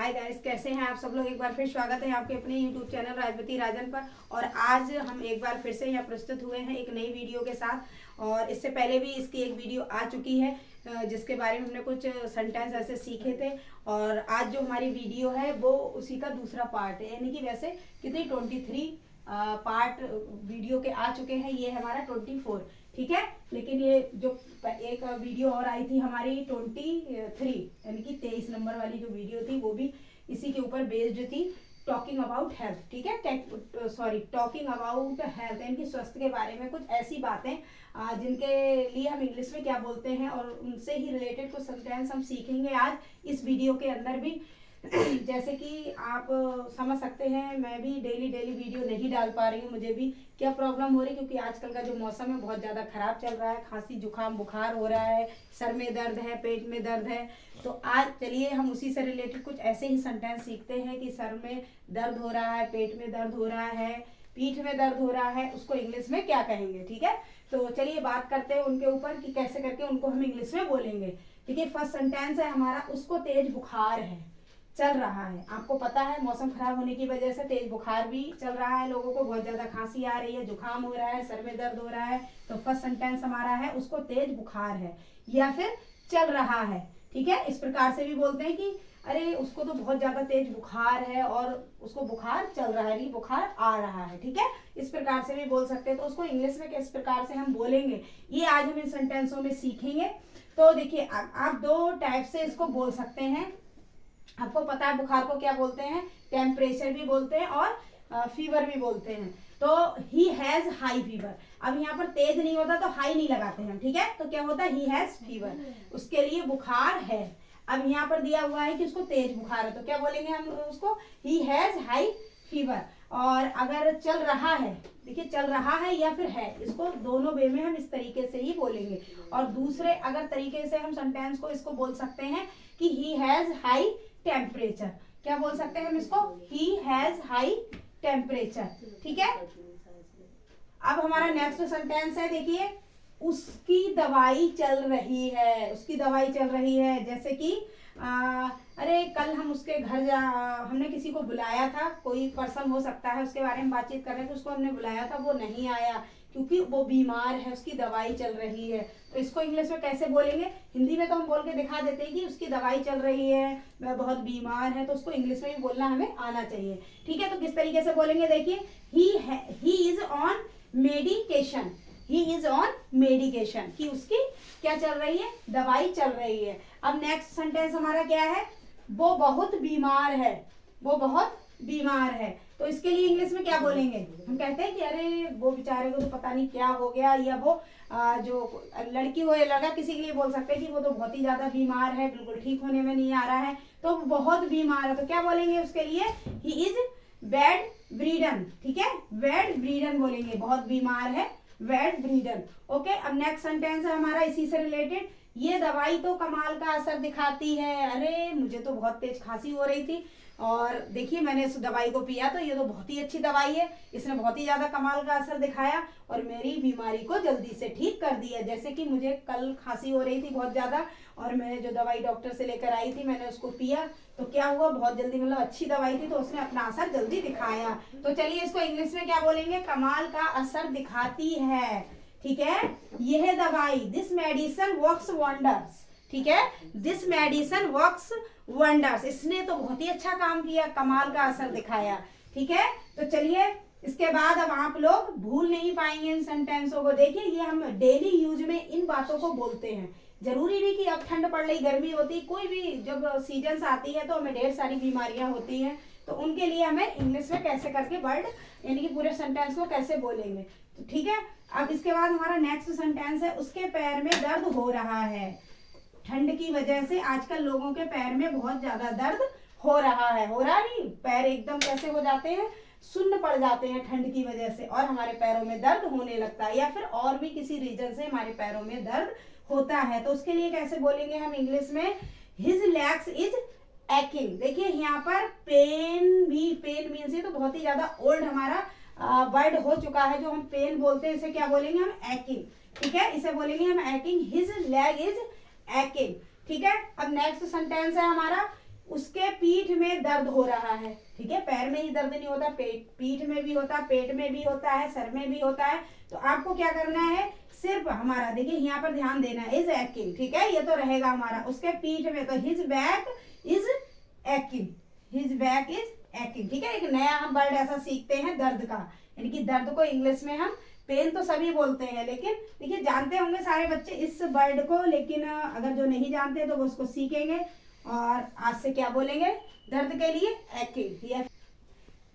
Hi guys, कैसे हैं आप सब लोग। एक बार फिर स्वागत है आपके अपने यूट्यूब चैनल राजवती राजन पर। और आज हम एक बार फिर से यहाँ प्रस्तुत हुए हैं एक नई वीडियो के साथ। और इससे पहले भी इसकी एक वीडियो आ चुकी है जिसके बारे में हमने कुछ सेंटेंस ऐसे सीखे थे। और आज जो हमारी वीडियो है वो उसी का दूसरा पार्ट है, यानी कि वैसे कितनी 23 पार्ट वीडियो के आ चुके हैं। ये हमारा 24, ठीक है। लेकिन ये जो एक वीडियो और आई थी हमारी 23, यानी कि 23 नंबर वाली जो वीडियो थी वो भी इसी के ऊपर बेस्ड थी। टॉकिंग अबाउट हेल्थ, ठीक है, टॉकिंग अबाउट हेल्थ, यानी कि स्वास्थ्य के बारे में कुछ ऐसी बातें जिनके लिए हम इंग्लिश में क्या बोलते हैं और उनसे ही रिलेटेड कुछ सेंटेंस हम सीखेंगे आज इस वीडियो के अंदर भी। जैसे कि आप समझ सकते हैं, मैं भी डेली वीडियो नहीं डाल पा रही हूँ। मुझे भी क्या प्रॉब्लम हो रही है, क्योंकि आजकल का जो मौसम है बहुत ज़्यादा ख़राब चल रहा है। खांसी जुकाम बुखार हो रहा है, सर में दर्द है, पेट में दर्द है। तो आज चलिए हम उसी से रिलेटेड कुछ ऐसे ही सेंटेंस सीखते हैं कि सर में दर्द हो रहा है, पेट में दर्द हो रहा है, पीठ में दर्द हो रहा है, उसको इंग्लिश में क्या कहेंगे, ठीक है। तो चलिए बात करते हैं उनके ऊपर कि कैसे करके उनको हम इंग्लिश में बोलेंगे। ठीक है, फर्स्ट सेंटेंस है हमारा, उसको तेज बुखार है, चल रहा है। आपको पता है मौसम खराब होने की वजह से तेज बुखार भी चल रहा है, लोगों को बहुत ज्यादा खांसी आ रही है, जुकाम हो रहा है, सर में दर्द हो रहा है। तो फर्स्ट सेंटेंस हमारा है उसको तेज बुखार है या फिर चल रहा है, ठीक है। इस प्रकार से भी बोलते हैं कि अरे उसको तो बहुत ज्यादा तेज बुखार है और उसको बुखार चल रहा है, नहीं बुखार आ रहा है, ठीक है। इस प्रकार से भी बोल सकते हैं। तो उसको इंग्लिश में किस प्रकार से हम बोलेंगे ये आज हम इन सेंटेंसों में सीखेंगे। तो देखिए आप दो टाइप से इसको बोल सकते हैं। आपको पता है बुखार को क्या बोलते हैं, टेम्परेचर भी बोलते हैं और फीवर भी बोलते हैं। तो ही हैज हाई फीवर। अब यहाँ पर तेज नहीं होता तो हाई नहीं लगाते हैं, ठीक है। तो क्या होता है, ही हैज फीवर, उसके लिए बुखार है। अब यहाँ पर दिया हुआ है कि उसको तेज बुखार है, तो क्या बोलेंगे हम उसको, ही हैज हाई फीवर। और अगर चल रहा है, देखिए चल रहा है या फिर है, इसको दोनों वे में हम इस तरीके से ही बोलेंगे। और दूसरे अगर तरीके से हम सेंटेंस को इसको बोल सकते हैं कि ही हैज हाई टेम्परेचर। क्या बोल सकते हैं हम इसको, ही हैज हाई टेम्परेचर, ठीक है। अब हमारा नेक्स्ट सेंटेंस है, देखिए उसकी दवाई चल रही है, उसकी दवाई चल रही है। जैसे कि अरे कल हम उसके घर हमने किसी को बुलाया था, कोई पर्सन हो सकता है, उसके बारे में बातचीत कर रहे थे, उसको हमने बुलाया था, वो नहीं आया क्योंकि वो बीमार है, उसकी दवाई चल रही है। तो इसको इंग्लिश में कैसे बोलेंगे, हिंदी में तो हम बोल के दिखा देते हैं कि उसकी दवाई चल रही है, वह बहुत बीमार है। तो उसको इंग्लिश में भी बोलना हमें आना चाहिए, ठीक है। तो किस तरीके से बोलेंगे, देखिए he is on medication, he is on medication, कि उसकी क्या चल रही है, दवाई चल रही है। अब नेक्स्ट सेंटेंस हमारा क्या है, वो बहुत बीमार है, वो बहुत बीमार है। तो इसके लिए इंग्लिश में क्या बोलेंगे, हम कहते हैं कि अरे वो बेचारे को तो पता नहीं क्या हो गया, या वो जो लड़की हो या लड़का, किसी के लिए बोल सकते हैं कि वो तो बहुत ही ज्यादा बीमार है, बिल्कुल ठीक होने में नहीं आ रहा है, तो बहुत बीमार है। तो क्या बोलेंगे उसके लिए, ही इज बेड ब्रीडन, ठीक है, बेड ब्रीडन बोलेंगे, बहुत बीमार है, बेड ब्रीडन। ओके, अब नेक्स्ट सेंटेंस है हमारा इसी से रिलेटेड, ये दवाई तो कमाल का असर दिखाती है। अरे मुझे तो बहुत तेज खांसी हो रही थी और देखिए मैंने इस दवाई को पिया तो ये तो बहुत ही अच्छी दवाई है, इसने बहुत ही ज्यादा कमाल का असर दिखाया और मेरी बीमारी को जल्दी से ठीक कर दिया। जैसे कि मुझे कल खांसी हो रही थी बहुत ज्यादा और मैंने जो दवाई डॉक्टर से लेकर आई थी, मैंने उसको पिया तो क्या हुआ, बहुत जल्दी, मतलब अच्छी दवाई थी तो उसने अपना असर जल्दी दिखाया। तो चलिए इसको इंग्लिश में क्या बोलेंगे, कमाल का असर दिखाती है, ठीक है, यह दवाई, दिस मेडिसिन वर्क्स वंडर्स, ठीक है, दिस मेडिसिन वर्क्स वंडर्स, इसने तो बहुत ही अच्छा काम किया, कमाल का असर दिखाया, ठीक है। तो चलिए इसके बाद अब आप लोग भूल नहीं पाएंगे इन सेंटेंसों को। देखिए ये हम डेली यूज में इन बातों को बोलते हैं। जरूरी नहीं कि अब ठंड पड़ रही, गर्मी होती, कोई भी जब सीजन आती है तो हमें ढेर सारी बीमारियां होती हैं, तो उनके लिए हमें इंग्लिश में कैसे करके वर्ड यानी कि पूरे सेंटेंस को कैसे बोलेंगे, तो ठीक है। अब इसके बाद हमारा नेक्स्ट सेंटेंस है, उसके पैर में दर्द हो रहा है। ठंड की वजह से आजकल लोगों के पैर में बहुत ज्यादा दर्द हो रहा है, हो रहा नहीं, पैर एकदम कैसे हो जाते हैं, सुन्न पड़ जाते हैं ठंड की वजह से, और हमारे पैरों में दर्द होने लगता है, या फिर और भी किसी रीजन से हमारे पैरों में दर्द होता है। तो उसके लिए कैसे बोलेंगे हम इंग्लिश में, हिज लेग्स इज एक्टिंग। देखिए यहाँ पर पेन भी, पेन मीन्स ये तो बहुत ही ज्यादा ओल्ड हमारा वर्ड हो चुका है, जो हम पेन बोलते हैं इसे क्या बोलेंगे हम, एक्टिंग, ठीक है, इसे बोलेंगे हम acting, his leg is acting, ठीक है। अब नेक्स्ट सेंटेंस है हमारा, उसके पीठ में दर्द हो रहा है, ठीक है। पैर में ही दर्द नहीं होता, पीठ में भी होता है, पेट में भी होता है, सर में भी होता है। तो आपको क्या करना है, सिर्फ हमारा देखिए यहाँ पर ध्यान देना है, इज एक्टिंग, ठीक है, ये तो रहेगा हमारा उसके पीठ में, तो his back is acting, his back is acting, ठीक है। एक नया हम वर्ड ऐसा सीखते हैं दर्द का, यानी कि दर्द को इंग्लिश में हम पेन तो सभी बोलते हैं, लेकिन देखिए जानते होंगे सारे बच्चे इस वर्ड को, लेकिन अगर जो नहीं जानते तो वो उसको सीखेंगे और आज से क्या बोलेंगे दर्द के लिए एक्टिंग।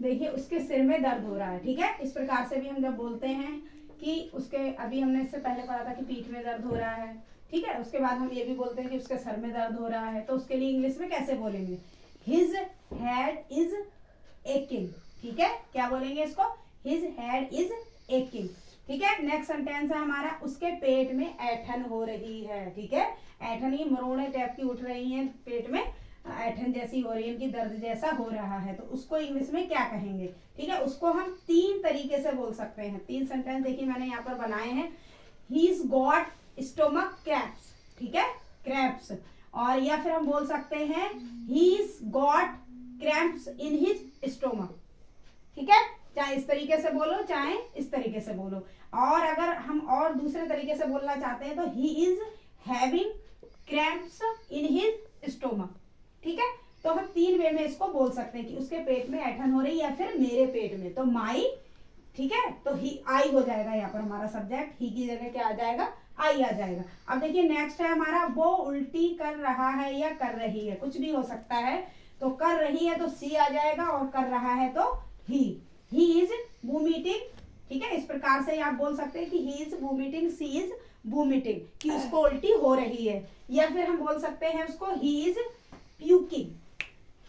देखिए उसके सिर में दर्द हो रहा है, ठीक है। इस प्रकार से भी हम जब बोलते हैं कि उसके, अभी हमने इससे पहले पढ़ा था कि पीठ में दर्द हो रहा है, ठीक है। उसके बाद हम ये भी बोलते हैं कि उसके सर में दर्द हो रहा है, तो उसके लिए इंग्लिश में कैसे बोलेंगे, हिज हेड इज एकिंग, ठीक है। क्या बोलेंगे इसको, हिज हेड इज एकिंग, ठीक है। नेक्स्ट सेंटेंस है हमारा, उसके पेट में ऐठन हो रही है, ठीक है। ऐठन ये मरोड़े टाइप की उठ रही हैं पेट में, ऐठन जैसी हो रही है, इनकी दर्द जैसा हो रहा है, तो उसको इंग्लिश में क्या कहेंगे, ठीक है। उसको हम 3 तरीके से बोल सकते हैं। 3 सेंटेंस देखिए मैंने यहाँ पर बनाए हैं। He's got stomach cramps, ठीक है, क्रैम्प्स। और या फिर हम बोल सकते हैं He's got cramps in his stomach, ठीक है। चाहे इस तरीके से बोलो चाहे इस तरीके से बोलो। और अगर हम और दूसरे तरीके से बोलना चाहते हैं तो he is having cramps in his stomach, ठीक है। तो हम 3 वे में इसको बोल सकते हैं कि उसके पेट में ऐठन हो रही है या फिर मेरे पेट में, तो माई, ठीक है। तो ही आई हो जाएगा यहाँ पर हमारा सब्जेक्ट, ही की जगह क्या आ जाएगा, आई आ जाएगा। अब देखिए नेक्स्ट है हमारा, वो उल्टी कर रहा है या कर रही है, कुछ भी हो सकता है। तो कर रही है तो सी आ जाएगा और कर रहा है तो ही इज वोमिटिंग, ठीक है। इस प्रकार से आप बोल सकते हैं कि he is vomiting, she is vomiting, कि उसको उल्टी हो रही है। या फिर हम बोल सकते हैं उसको ही इज प्यूकिंग।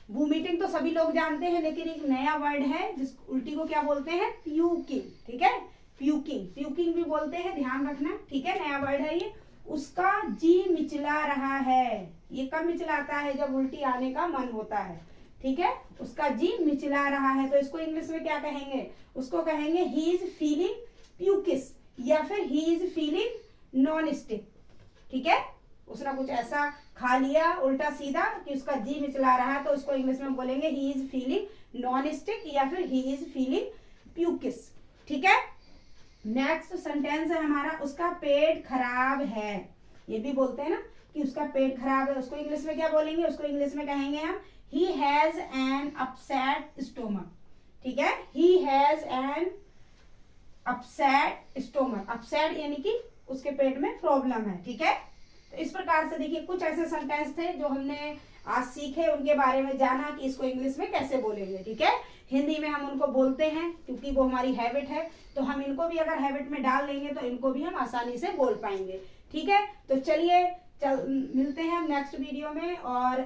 वोमिटिंग तो सभी लोग जानते हैं, लेकिन एक नया वर्ड है जिस उल्टी को क्या बोलते हैं, प्यूकिंग, ठीक है। प्यूकिंग भी बोलते हैं, ध्यान रखना, ठीक है, नया वर्ड है ये। उसका जी मिचला रहा है, ये कब मिचलाता है, जब उल्टी आने का मन होता है, ठीक है। उसका जी मिचला रहा है, तो इसको इंग्लिश में क्या कहेंगे, उसको कहेंगे ही इज फीलिंग प्यूकिस, या फिर he is feeling non stick, ठीक है। उसने कुछ ऐसा खा लिया उल्टा सीधा कि उसका जी मिचला रहा है, तो उसको इंग्लिश में बोलेंगे he is feeling non stick या फिर ही इज फीलिंग प्यूकिस, ठीक है। नेक्स्ट सेंटेंस है हमारा, उसका पेट खराब है, ये भी बोलते हैं ना कि उसका पेट खराब है, उसको इंग्लिश में क्या बोलेंगे, उसको इंग्लिश में कहेंगे हम he has an upset stomach, ठीक है। he has an upset stomach, upset यानी कि उसके पेट में प्रॉब्लम है, ठीक है। तो इस प्रकार से देखिए कुछ ऐसे सेंटेंस थे जो हमने आज सीखे, उनके बारे में जाना कि इसको इंग्लिश में कैसे बोलेंगे, ठीक है। हिंदी में हम उनको बोलते हैं क्योंकि वो हमारी हैबिट है, तो हम इनको भी अगर हैबिट में डाल लेंगे तो इनको भी हम आसानी से बोल पाएंगे, ठीक है। तो चलिए मिलते हैं हम नेक्स्ट वीडियो में। और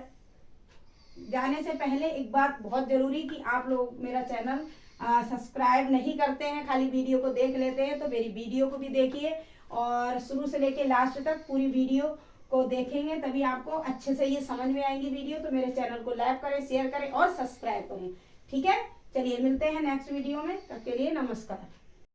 जाने से पहले एक बात बहुत जरूरी कि आप लोग मेरा चैनल सब्सक्राइब नहीं करते हैं, खाली वीडियो को देख लेते हैं, तो मेरी वीडियो को भी देखिए और शुरू से लेके लास्ट तक पूरी वीडियो को देखेंगे, तभी आपको अच्छे से ये समझ में आएंगी वीडियो। तो मेरे चैनल को लाइक करें, शेयर करें और सब्सक्राइब करें, ठीक है। चलिए मिलते हैं नेक्स्ट वीडियो में, तब के लिए नमस्कार।